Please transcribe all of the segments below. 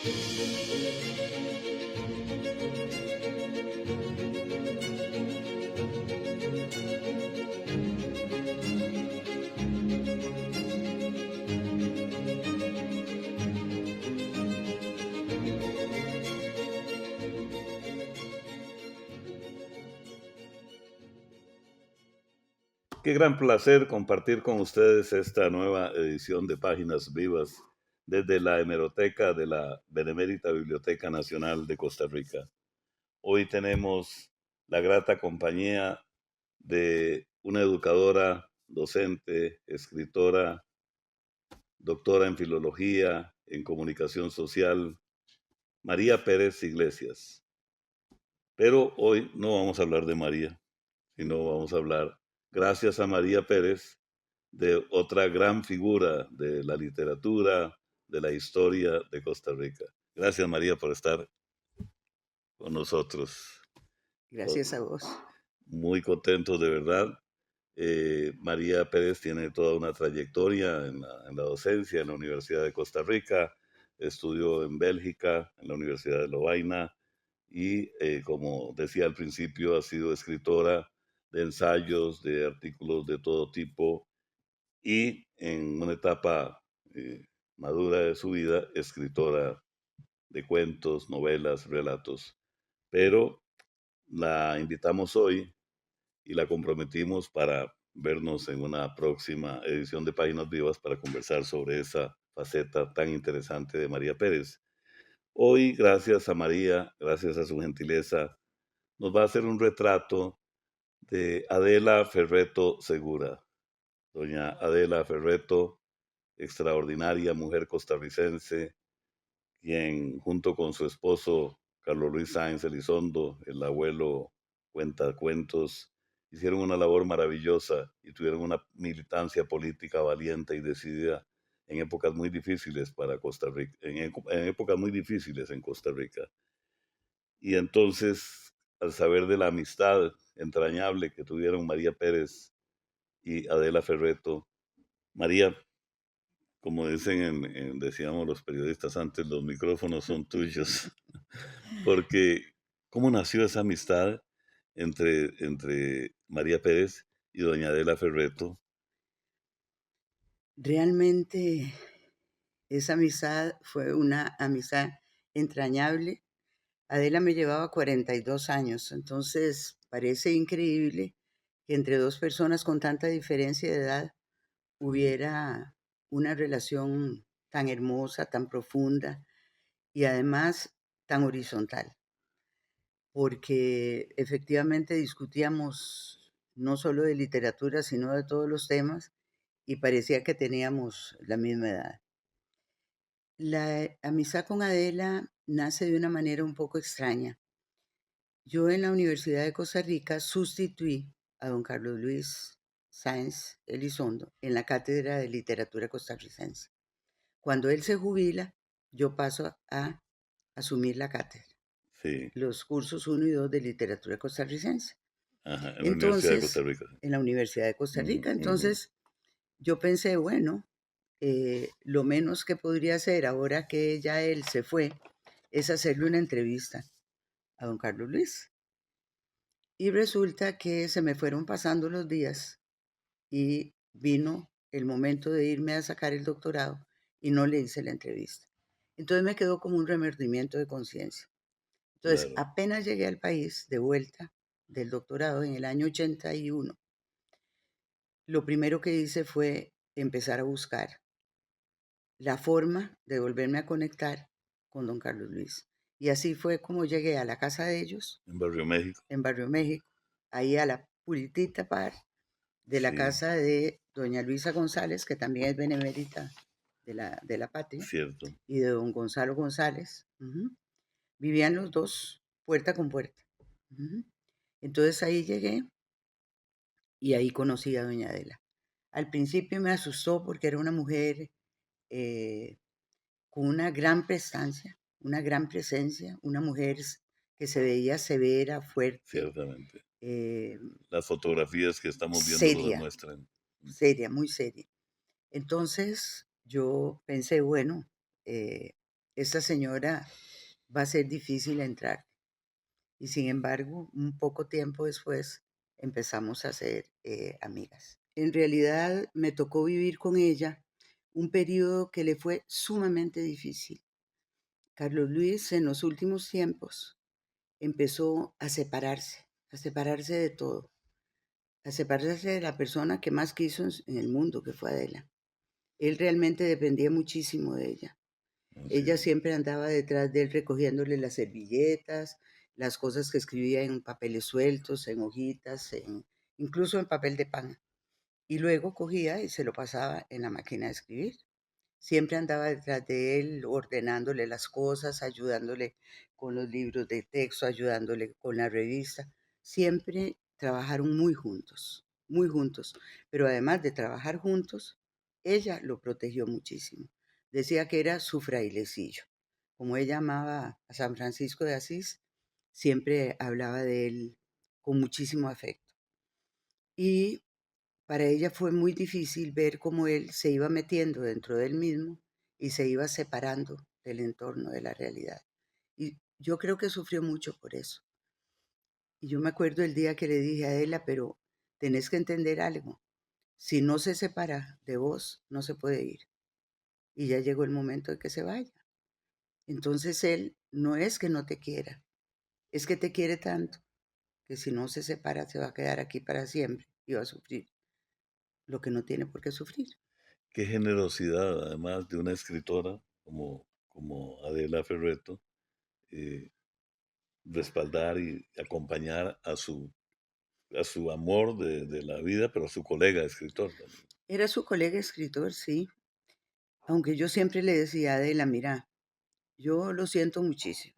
Qué gran placer compartir con ustedes esta nueva edición de Páginas Vivas desde la hemeroteca de la Benemérita Biblioteca Nacional de Costa Rica. Hoy tenemos la grata compañía de una educadora, docente, escritora, doctora en filología, en comunicación social, María Pérez Iglesias. Pero hoy no vamos a hablar de María, sino vamos a hablar, gracias a María Pérez, de otra gran figura de la literatura, de la historia de Costa Rica. Gracias, María, por estar con nosotros. Gracias a vos. Muy contentos, de verdad. María Pérez tiene toda una trayectoria en la docencia en la Universidad de Costa Rica, estudió en Bélgica, en la Universidad de Lovaina, y como decía al principio, ha sido escritora de ensayos, de artículos de todo tipo, y en una etapa madura de su vida, escritora de cuentos, novelas, relatos. Pero la invitamos hoy y la comprometimos para vernos en una próxima edición de Páginas Vivas para conversar sobre esa faceta tan interesante de María Pérez. Hoy, gracias a María, gracias a su gentileza, nos va a hacer un retrato de Adela Ferreto Segura. Doña Adela Ferreto, extraordinaria mujer costarricense, quien junto con su esposo Carlos Luis Sáenz Elizondo, el abuelo cuentacuentos, hicieron una labor maravillosa y tuvieron una militancia política valiente y decidida en épocas muy difíciles para Costa Rica, en épocas muy difíciles en Costa Rica. Y entonces, al saber de la amistad entrañable que tuvieron María Pérez y Adela Ferreto, María, como dicen decíamos los periodistas antes, los micrófonos son tuyos, porque ¿cómo nació esa amistad entre María Pérez y doña Adela Ferreto? Realmente esa amistad fue una amistad entrañable. Adela me llevaba 42 años, entonces parece increíble que entre dos personas con tanta diferencia de edad hubiera una relación tan hermosa, tan profunda y además tan horizontal, porque efectivamente discutíamos no solo de literatura, sino de todos los temas y parecía que teníamos la misma edad. La amistad con Adela nace de una manera un poco extraña. Yo en la Universidad de Costa Rica sustituí a don Carlos Luis Sáenz Elizondo en la Cátedra de Literatura Costarricense. Cuando él se jubila, yo paso a asumir la cátedra, Sí, los cursos 1 y 2 de Literatura Costarricense. ajá, en la Universidad de Costa Entonces, Rica. en la Universidad de Costa Ujú, Rica, ujú. entonces yo pensé, bueno, lo menos que podría hacer ahora que ya él se fue es hacerle una entrevista a don Carlos Luis. Y resulta que se me fueron pasando los días y vino el momento de irme a sacar el doctorado y no le hice la entrevista. Entonces me quedó como un remordimiento de conciencia. Entonces, Claro, apenas llegué al país de vuelta del doctorado en el año 81, lo primero que hice fue empezar a buscar la forma de volverme a conectar con don Carlos Luis. Y así fue como llegué a la casa de ellos, en Barrio México. en Barrio México, ahí a la puritita par de la Sí, casa de doña Luisa González, que también es benemérita de la patria, cierto. y de don Gonzalo González. Vivían los dos puerta con puerta. Ujú. Entonces ahí llegué y ahí conocí a doña Adela. Al principio me asustó porque era una mujer eh, con una gran prestancia, una gran presencia, una mujer que se veía severa, fuerte, Ciertamente. eh, Las fotografías que estamos viendo lo seria, demuestran. seria, muy seria. Entonces yo pensé, bueno, esta señora va a ser difícil entrar. Y sin embargo, un poco tiempo después empezamos a ser amigas. En realidad me tocó vivir con ella un periodo que le fue sumamente difícil. Carlos Luis en los últimos tiempos empezó a separarse de todo, a separarse de la persona que más quiso en el mundo, que fue Adela. Él realmente dependía muchísimo de ella. Ella Así. siempre andaba detrás de él recogiéndole las servilletas, las cosas que escribía en papeles sueltos, en hojitas, incluso en papel de pan. Y luego cogía y se lo pasaba en la máquina de escribir. Siempre andaba detrás de él, ordenándole las cosas, ayudándole con los libros de texto, ayudándole con la revista. Siempre trabajaron muy juntos. Pero además de trabajar juntos, ella lo protegió muchísimo. Decía que era su frailecillo. Como ella amaba a San Francisco de Asís, siempre hablaba de él con muchísimo afecto. Y para ella fue muy difícil ver cómo él se iba metiendo dentro de él mismo y se iba separando del entorno, de la realidad. Y yo creo que sufrió mucho por eso. Y yo me acuerdo el día que le dije a Adela, pero tenés que entender algo. Si no se separa de vos, no se puede ir. Y ya llegó el momento de que se vaya. Entonces él no es que no te quiera, es que te quiere tanto que si no se separa se va a quedar aquí para siempre y va a sufrir lo que no tiene por qué sufrir. Qué generosidad, además de una escritora como Adela Ferreto, eh, respaldar y acompañar a su amor de la vida, pero a su colega escritor también. Era su colega escritor, sí, aunque yo siempre le decía a Adela, mira, yo lo siento muchísimo,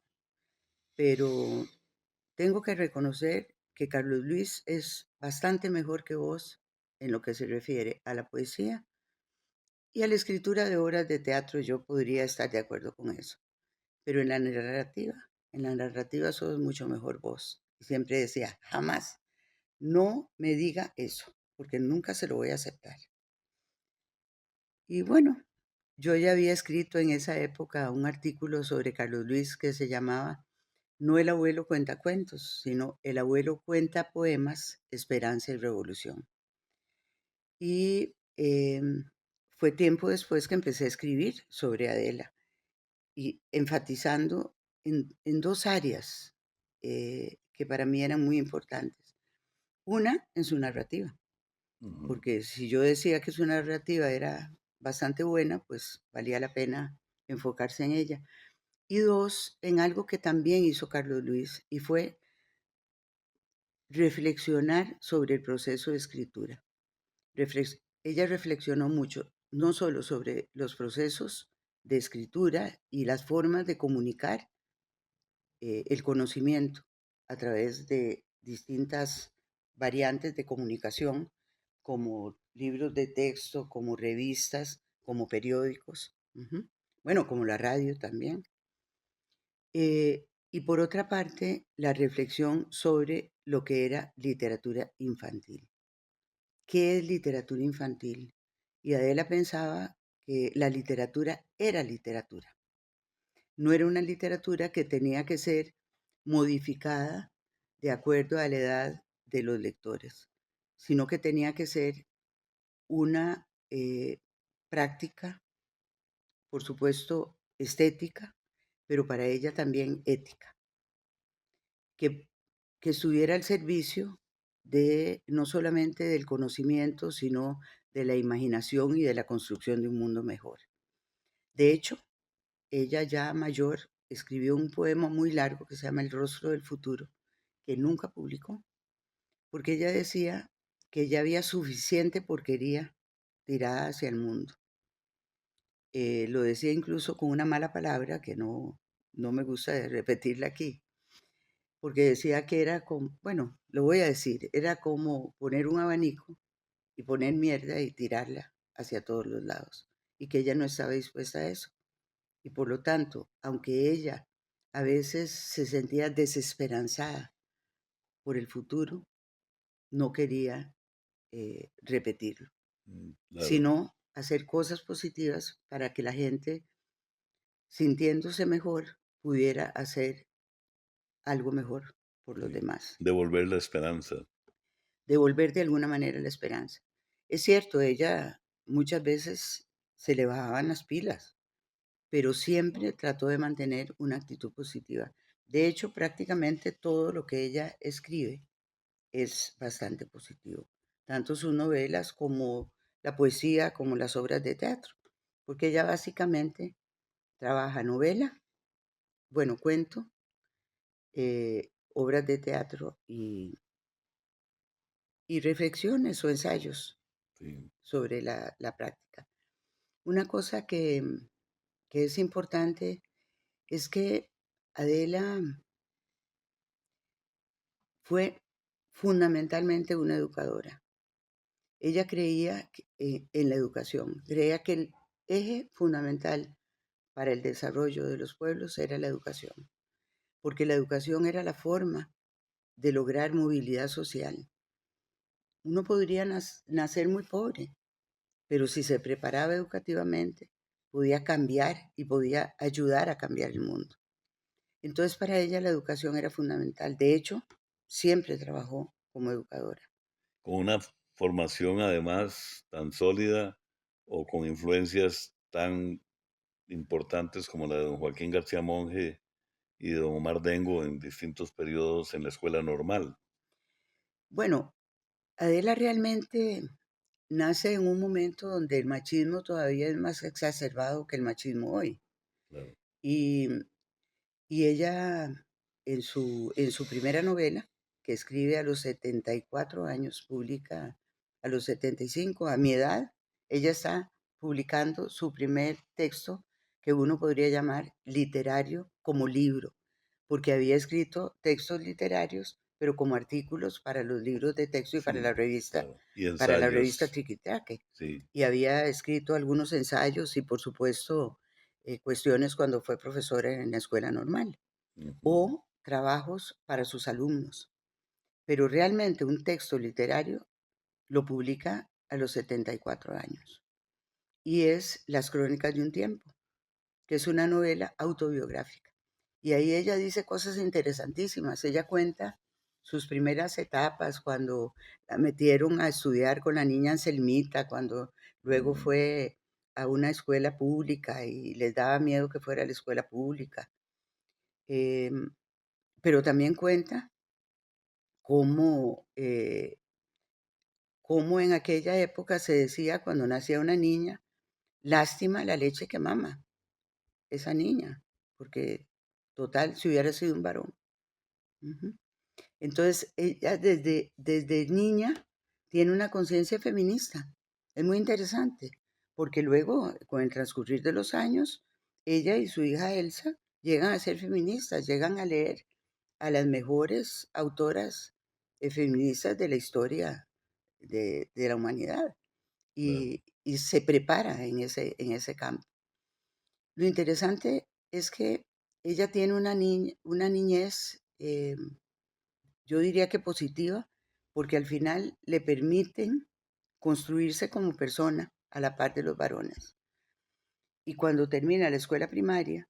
pero tengo que reconocer que Carlos Luis es bastante mejor que vos en lo que se refiere a la poesía y a la escritura de obras de teatro. Yo podría estar de acuerdo con eso, pero en la narrativa sos mucho mejor vos. Y siempre decía, jamás, no me diga eso, porque nunca se lo voy a aceptar. Y bueno, yo ya había escrito en esa época un artículo sobre Carlos Luis que se llamaba No el abuelo cuenta cuentos, sino El abuelo cuenta poemas, esperanza y revolución. Y fue tiempo después que empecé a escribir sobre Adela y enfatizando en dos áreas que para mí eran muy importantes. Una, en su narrativa, Ujú. porque si yo decía que su narrativa era bastante buena, pues valía la pena enfocarse en ella. Y dos, en algo que también hizo Carlos Luis, y fue reflexionar sobre el proceso de escritura. Ella reflexionó mucho, no solo sobre los procesos de escritura y las formas de comunicar el conocimiento a través de distintas variantes de comunicación, como libros de texto, como revistas, como periódicos, bueno, como la radio también. Y por otra parte, la reflexión sobre lo que era literatura infantil. ¿Qué es literatura infantil? Y Adela pensaba que la literatura era literatura. No era una literatura que tenía que ser modificada de acuerdo a la edad de los lectores, sino que tenía que ser una práctica, por supuesto, estética, pero para ella también ética, que, que estuviera al servicio de no solamente del conocimiento, sino de la imaginación y de la construcción de un mundo mejor. De hecho, ella ya mayor escribió un poema muy largo que se llama El rostro del futuro, que nunca publicó, porque ella decía que ya había suficiente porquería tirada hacia el mundo. Lo decía incluso con una mala palabra que no me gusta repetirla aquí, porque decía que era como, bueno, lo voy a decir, era como poner un abanico y poner mierda y tirarla hacia todos los lados, y que ella no estaba dispuesta a eso. Y por lo tanto, aunque ella a veces se sentía desesperanzada por el futuro, no quería repetirlo, Claro. sino hacer cosas positivas para que la gente sintiéndose mejor, pudiera hacer algo mejor por los Sí. demás, Devolver la esperanza. devolver de alguna manera la esperanza. Es cierto, ella muchas veces se le bajaban las pilas, pero siempre trató de mantener una actitud positiva. De hecho, prácticamente todo lo que ella escribe es bastante positivo, tanto sus novelas como la poesía, como las obras de teatro, porque ella básicamente trabaja novela, bueno, cuento, obras de teatro y reflexiones o ensayos Sí. sobre la práctica. Una cosa que es importante es que Adela fue fundamentalmente una educadora. Ella creía en la educación, creía que el eje fundamental para el desarrollo de los pueblos era la educación, porque la educación era la forma de lograr movilidad social. Uno podría nacer muy pobre, pero si se preparaba educativamente, podía cambiar y podía ayudar a cambiar el mundo. Entonces, para ella la educación era fundamental. De hecho, siempre trabajó como educadora. Con una formación además tan sólida o con influencias tan importantes como la de don Joaquín García Monge y de don Omar Dengo en distintos periodos en la escuela normal. Bueno, Adela realmente nace en un momento donde el machismo todavía es más exacerbado que el machismo hoy. Claro. Y, y ella, en su primera novela, que escribe a los 74 años, publica a los 75 a mi edad, ella está publicando su primer texto que uno podría llamar literario como libro, porque había escrito textos literarios, pero como artículos para los libros de texto y Sí, claro. Y para la revista ensayos. Triquitraque. Sí. Y había escrito algunos ensayos y, por supuesto, cuestiones cuando fue profesora en la escuela normal Ujú. o trabajos para sus alumnos. Pero realmente un texto literario lo publica a los 74 años y es Las Crónicas de un Tiempo, que es una novela autobiográfica. Y ahí ella dice cosas interesantísimas. Ella cuenta sus primeras etapas cuando la metieron a estudiar con la niña Anselmita, cuando luego Mm. fue a una escuela pública y les daba miedo que fuera a la escuela pública. Em, pero también cuenta cómo, cómo en aquella época se decía cuando nacía una niña, lástima la leche que mama esa niña, porque total, si hubiera sido un varón. Ujú. Entonces, ella desde niña tiene una conciencia feminista. Es muy interesante, porque luego, con el transcurrir de los años, ella y su hija Elsa llegan a ser feministas, llegan a leer a las mejores autoras feministas de la historia de la humanidad Claro. y se prepara en ese campo. Lo interesante es que ella tiene una niñez, yo diría que positiva, porque al final le permiten construirse como persona a la par de los varones. Y cuando termina la escuela primaria,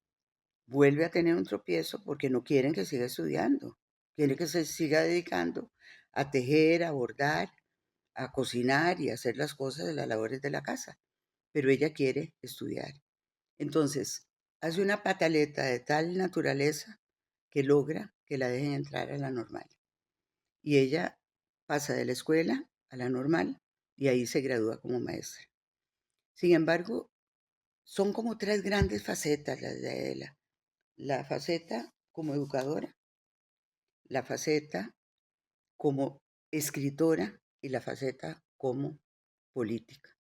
vuelve a tener un tropiezo porque no quieren que siga estudiando, quieren que se siga dedicando a tejer, a bordar, a cocinar y a hacer las cosas de las labores de la casa. Pero ella quiere estudiar. Entonces, hace una pataleta de tal naturaleza que logra que la dejen entrar a la normal. Y ella pasa de la escuela a la normal y ahí se gradúa como maestra. Sin embargo, son como tres grandes facetas las de Adela. La faceta como educadora, la faceta como escritora y la faceta como política.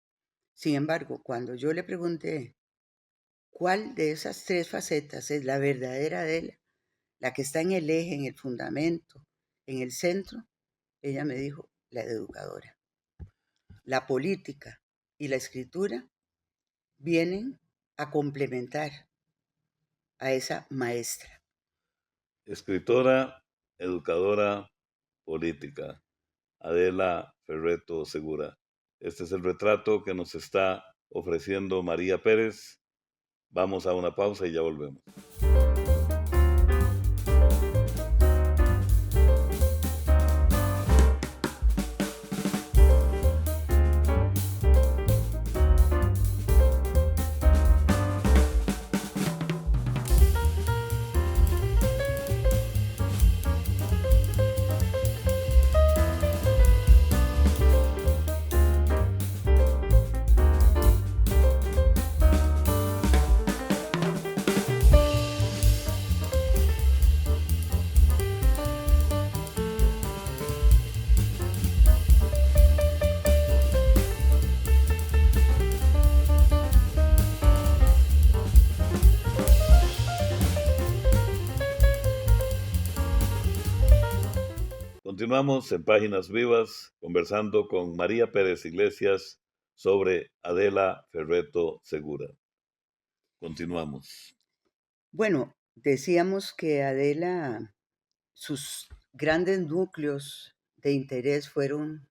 Sin embargo, cuando yo le pregunté cuál de esas tres facetas es la verdadera Adela, la que está en el eje, en el fundamento, en el centro, ella me dijo, la de educadora. La política y la escritura vienen a complementar a esa maestra. Escritora, educadora, política. Adela Ferreto Segura. Este es el retrato que nos está ofreciendo María Pérez Vamos a una pausa y ya volvemos. Continuamos en Páginas Vivas conversando con María Pérez Iglesias sobre Adela Ferreto Segura. Continuamos. Bueno, decíamos que Adela, sus grandes núcleos de interés fueron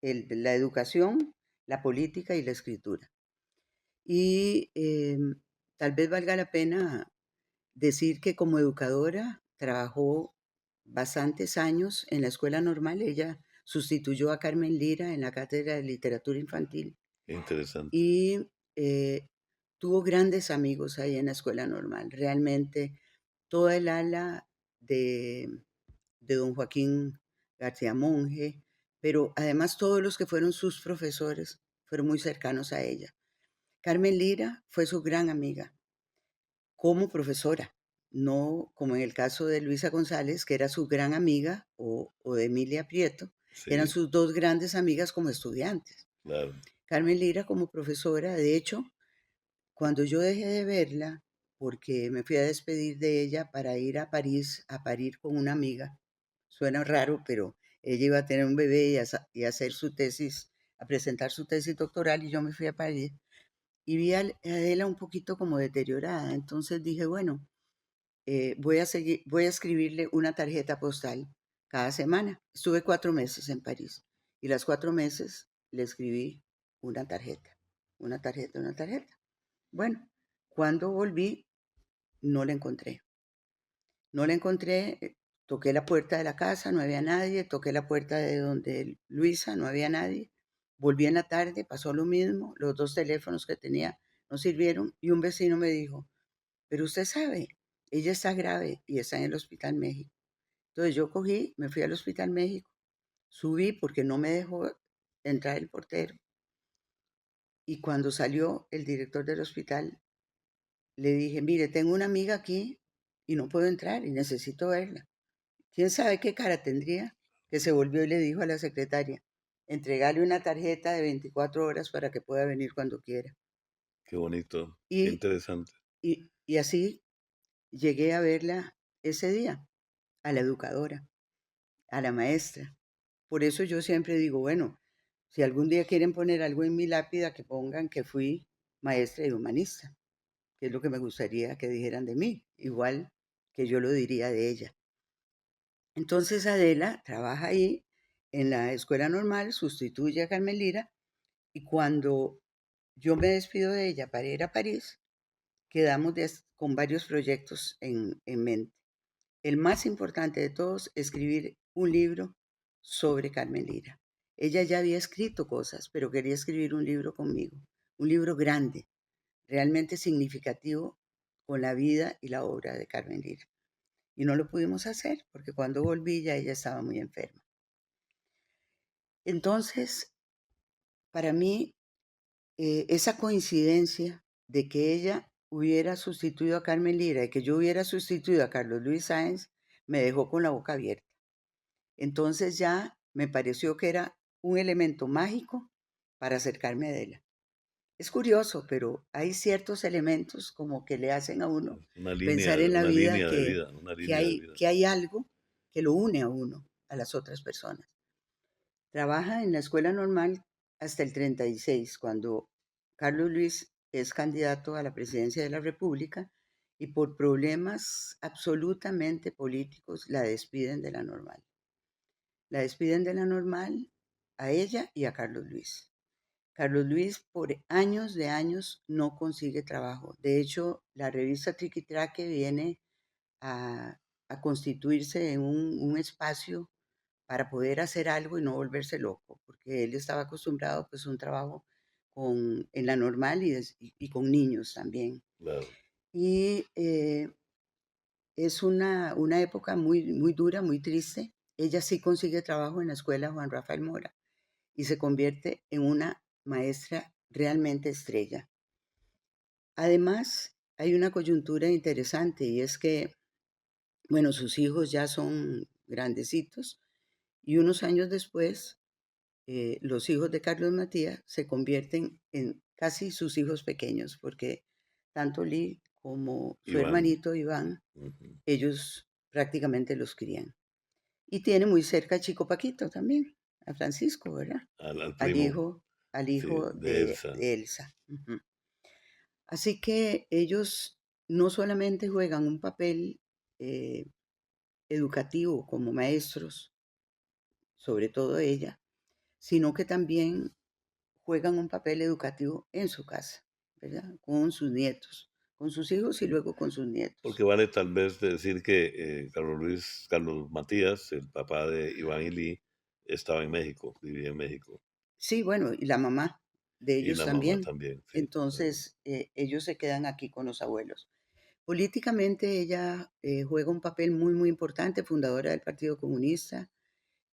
la educación, la política y la escritura. Y tal vez valga la pena decir que como educadora trabajó bastantes años en la escuela normal. Ella sustituyó a Carmen Lira en la cátedra de literatura infantil Interesante. y tuvo grandes amigos ahí en la escuela normal. Realmente toda el ala de don Joaquín García Monge, pero además todos los que fueron sus profesores fueron muy cercanos a ella. Carmen Lira fue su gran amiga como profesora, no como en el caso de Luisa González, que era su gran amiga, o de Emilia Prieto, eran Sí, sus dos grandes amigas como estudiantes. claro. Carmen Lira como profesora, de hecho, cuando yo dejé de verla, porque me fui a despedir de ella para ir a París a parir con una amiga, suena raro, pero ella iba a tener un bebé y a hacer su tesis, a presentar su tesis doctoral, y yo me fui a París y vi a Adela un poquito como deteriorada. Entonces dije, bueno, voy a escribirle una tarjeta postal cada semana. Estuve 4 meses en París y las 4 meses le escribí una tarjeta, una tarjeta, una tarjeta. Bueno, cuando volví, no la encontré. No la encontré, toqué la puerta de la casa, no había nadie, toqué la puerta de donde Luisa, no había nadie. Volví en la tarde, pasó lo mismo, los dos teléfonos que tenía no sirvieron y un vecino me dijo, pero usted sabe, ella está grave y está en el Hospital México. Entonces yo cogí, me fui al Hospital México, subí porque no me dejó entrar el portero. Y cuando salió el director del hospital, le dije, mire, tengo una amiga aquí y no puedo entrar y necesito verla. ¿Quién sabe qué cara tendría? Que se volvió y le dijo a la secretaria, entregarle una tarjeta de 24 horas para que pueda venir cuando quiera. Qué bonito, qué Y, interesante. y así llegué a verla ese día, a la educadora, a la maestra. Por eso yo siempre digo, bueno, si algún día quieren poner algo en mi lápida, que pongan que fui maestra y humanista, que es lo que me gustaría que dijeran de mí, igual que yo lo diría de ella. Entonces Adela trabaja ahí en la escuela normal, sustituye a Carmen Lira y cuando yo me despido de ella para ir a París, quedamos con varios proyectos en mente. El más importante de todos, escribir un libro sobre Carmen Lira. Ella ya había escrito cosas, pero quería escribir un libro conmigo, un libro grande, realmente significativo con la vida y la obra de Carmen Lira. Y no lo pudimos hacer porque cuando volví ya ella estaba muy enferma. Entonces, para mí, esa coincidencia de que ella hubiera sustituido a Carmen Lira y que yo hubiera sustituido a Carlos Luis Sáenz me dejó con la boca abierta. Entonces ya me pareció que era un elemento mágico para acercarme a Adela. Es curioso, pero hay ciertos elementos como que le hacen a uno pensar en la Una vida línea de vida, una línea de vida. que hay algo que lo une a uno, a las otras personas. Trabaja en la escuela normal hasta el 36, cuando Carlos Luis es candidato a la presidencia de la República y por problemas absolutamente políticos la despiden de la normal. La despiden de la normal a ella y a Carlos Luis. Carlos Luis por años de años no consigue trabajo. De hecho, la revista Triquitraque viene a, a constituirse en un espacio para poder hacer algo y no volverse loco, porque él estaba acostumbrado pues a un trabajo en la normal y con niños también. Claro. Y es una época muy, muy dura, muy triste. Ella sí consigue trabajo en la escuela Juan Rafael Mora y se convierte en una maestra realmente estrella. Además, hay una coyuntura interesante y es que, bueno, sus hijos ya son grandecitos y unos años después, los hijos de Carlos Matías se convierten en casi sus hijos pequeños, porque tanto Lee como su Iván. hermanito Iván, Ujú. ellos prácticamente los crían. Y tiene muy cerca a Chico Paquito también, a Francisco, ¿verdad? Al Al primo, hijo, al sí, hijo de Elsa. de Elsa. Ujú. Así que ellos no solamente juegan un papel eh, educativo como maestros, sobre todo ella, sino que también juegan un papel educativo en su casa, ¿verdad? Con sus nietos, con sus hijos y Sí. luego con sus Porque nietos. vale tal vez decir que Carlos Matías, el papá de Iván y Lee, estaba en México, vivía en México. Sí, bueno, y la mamá de Y ellos la mamá también. también, sí. Entonces, ellos se quedan aquí con los abuelos. Políticamente ella juega un papel muy, muy importante, fundadora del Partido Comunista,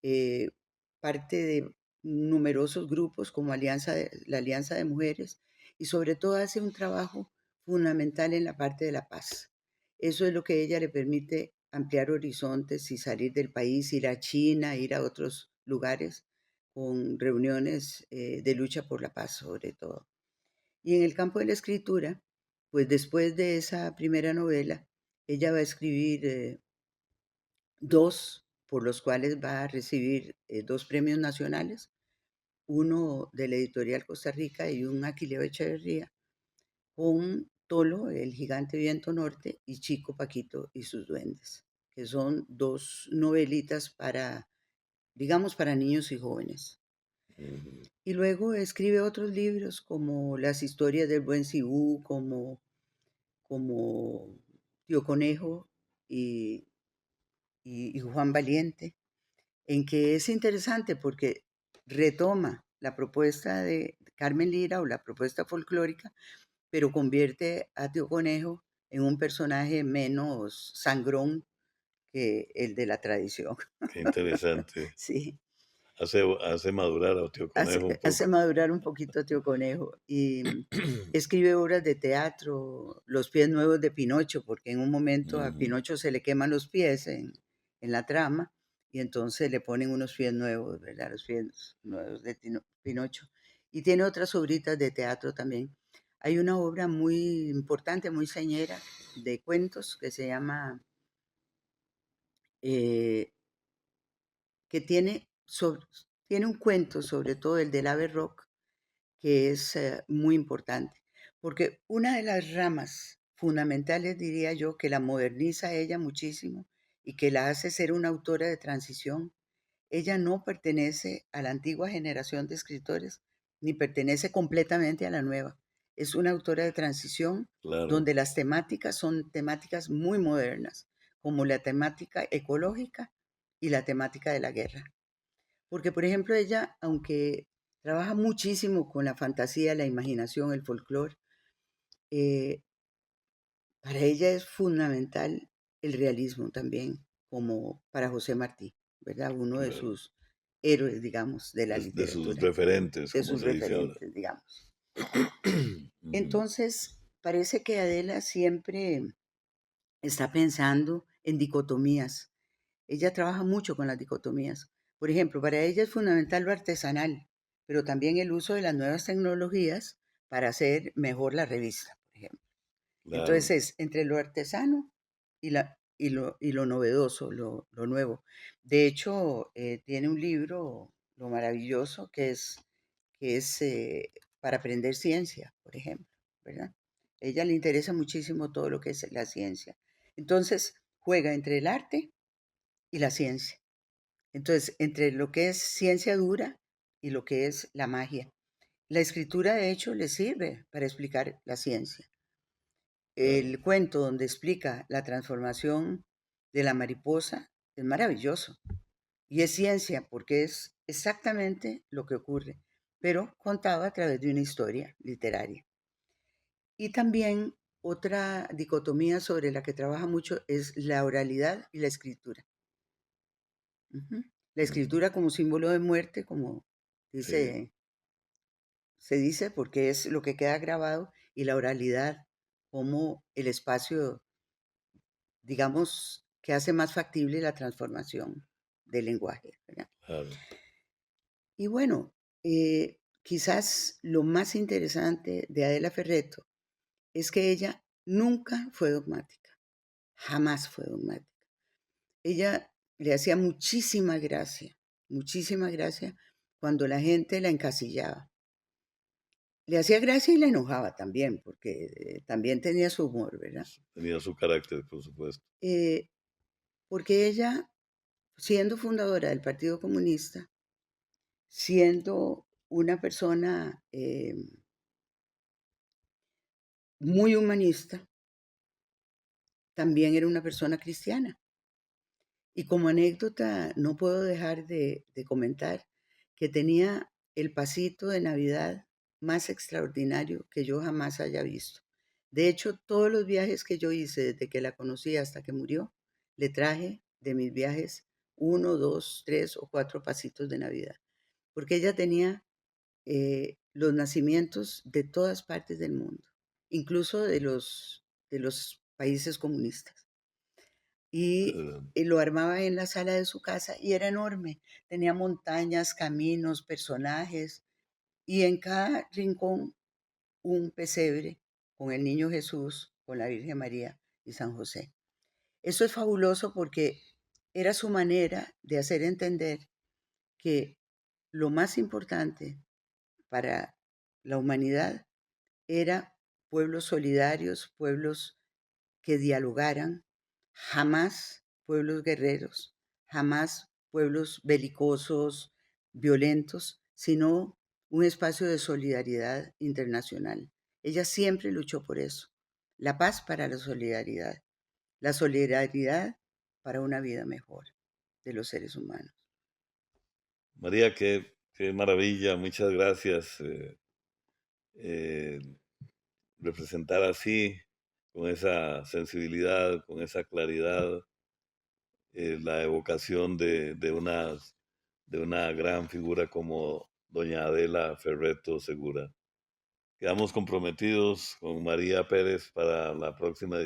eh, parte de numerosos grupos como la Alianza de Mujeres y sobre todo hace un trabajo fundamental en la parte de la paz. Eso es lo que a ella le permite ampliar horizontes y salir del país, ir a China, ir a otros lugares con reuniones de lucha por la paz sobre todo. Y en el campo de la escritura, pues después de esa primera novela, ella va a escribir dos por los cuales va a recibir dos premios nacionales, uno de la editorial Costa Rica y un Aquileo Echeverría, con Tolo, el gigante viento norte, y Chico Paquito y sus duendes, que son dos novelitas para, digamos, para niños y jóvenes. Ujú. Y luego escribe otros libros como Las historias del buen Cibú, como Tío Conejo y, y Juan Valiente, en que es interesante porque retoma la propuesta de Carmen Lira o la propuesta folclórica, pero convierte a Tío Conejo en un personaje menos sangrón que el de la tradición. Qué interesante. Sí, Hace madurar a Tío Conejo un hace poco. madurar un poquito a Tío Conejo y escribe obras de teatro, Los pies nuevos de Pinocho, porque en un momento a Ujú. Pinocho se le queman los pies en la trama y entonces le ponen unos pies nuevos, ¿verdad? Los pies nuevos de Pinocho. Y tiene otras obritas de teatro también. Hay una obra muy importante, muy señera, de cuentos que se llama, eh, que tiene un cuento, sobre todo el del ave rock, que es muy importante, porque una de las ramas fundamentales, diría yo, que la moderniza a ella muchísimo y que la hace ser una autora de transición, ella no pertenece a la antigua generación de escritores, ni pertenece completamente a la nueva. Es una autora de transición Claro, donde las temáticas son temáticas muy modernas, como la temática ecológica y la temática de la guerra. Porque, por ejemplo, ella, aunque trabaja muchísimo con la fantasía, la imaginación, el folclore, eh, para ella es fundamental el realismo también, como para José Martí, ¿verdad? Uno de claro. sus héroes, digamos, de la De sus literatura, referentes, de como sus se dice ahora. referentes, digamos. Ujú. Entonces, parece que Adela siempre está pensando en dicotomías. Ella trabaja mucho con las dicotomías. Por ejemplo, para ella es fundamental lo artesanal, pero también el uso de las nuevas tecnologías para hacer mejor la revista, por ejemplo. Entonces Claro, es entre lo artesano y lo novedoso, lo nuevo. De hecho, tiene un libro, lo maravilloso, que es para aprender ciencia, por ejemplo, ¿verdad? A ella le interesa muchísimo todo lo que es la ciencia. Entonces, juega entre el arte y la ciencia. Entonces, entre lo que es ciencia dura y lo que es la magia. La escritura, de hecho, le sirve para explicar la ciencia. Claro, El cuento donde explica la transformación de la mariposa es maravilloso y es ciencia porque es exactamente lo que ocurre, pero contado a través de una historia literaria. Y también otra dicotomía sobre la que trabaja mucho es la oralidad y la escritura. Ujú. La ujú, escritura como símbolo de muerte, como sí, dice, se dice, porque es lo que queda grabado, y la oralidad como el espacio, digamos, que hace más factible la transformación del lenguaje, ¿verdad? claro. Y bueno, quizás lo más interesante de Adela Ferreto es que ella nunca fue dogmática, jamás fue dogmática. Ella le hacía muchísima gracia cuando la gente la encasillaba. Le hacía gracia y la enojaba también, porque también tenía su humor, ¿verdad? Tenía su carácter, por supuesto. Eh, Porque ella, siendo fundadora del Partido Comunista, siendo una persona muy humanista, también era una persona cristiana. Y como anécdota, no puedo dejar de comentar que tenía el pasito de Navidad más extraordinario que yo jamás haya visto. De hecho, todos los viajes que yo hice desde que la conocí hasta que murió, le traje de mis viajes uno, dos, tres o cuatro pasitos de Navidad, porque ella tenía los nacimientos de todas partes del mundo, incluso de los países comunistas. Y Eh, lo armaba en la sala de su casa y era enorme. Tenía montañas, caminos, personajes y en cada rincón un pesebre con el niño Jesús, con la Virgen María y San José. Eso es fabuloso porque era su manera de hacer entender que lo más importante para la humanidad era pueblos solidarios, pueblos que dialogaran, jamás pueblos guerreros, jamás pueblos belicosos, violentos, sino un espacio de solidaridad internacional. Ella siempre luchó por eso. La paz para la solidaridad para una vida mejor de los seres humanos. María, qué maravilla, muchas gracias. Eh, Representar así, con esa sensibilidad, con esa claridad, la evocación de una gran figura como doña Adela Ferreto Segura. Quedamos comprometidos con María Pérez para la próxima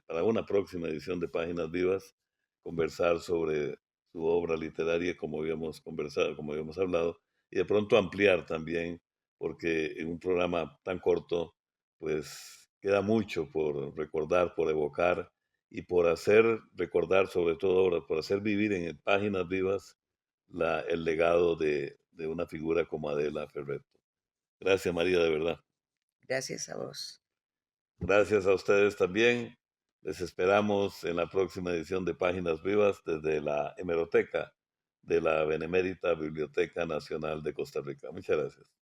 para una próxima edición de Páginas Vivas, conversar sobre su obra literaria, como habíamos conversado, como habíamos hablado, y de pronto ampliar también, porque en un programa tan corto, pues queda mucho por recordar, por evocar y por hacer recordar, sobre todo ahora, por hacer vivir en Páginas Vivas el legado de una figura como Adela Ferreto. Gracias, María, de verdad. Gracias a vos. Gracias a ustedes también. Les esperamos en la próxima edición de Páginas Vivas desde la hemeroteca de la Benemérita Biblioteca Nacional de Costa Rica. Muchas gracias.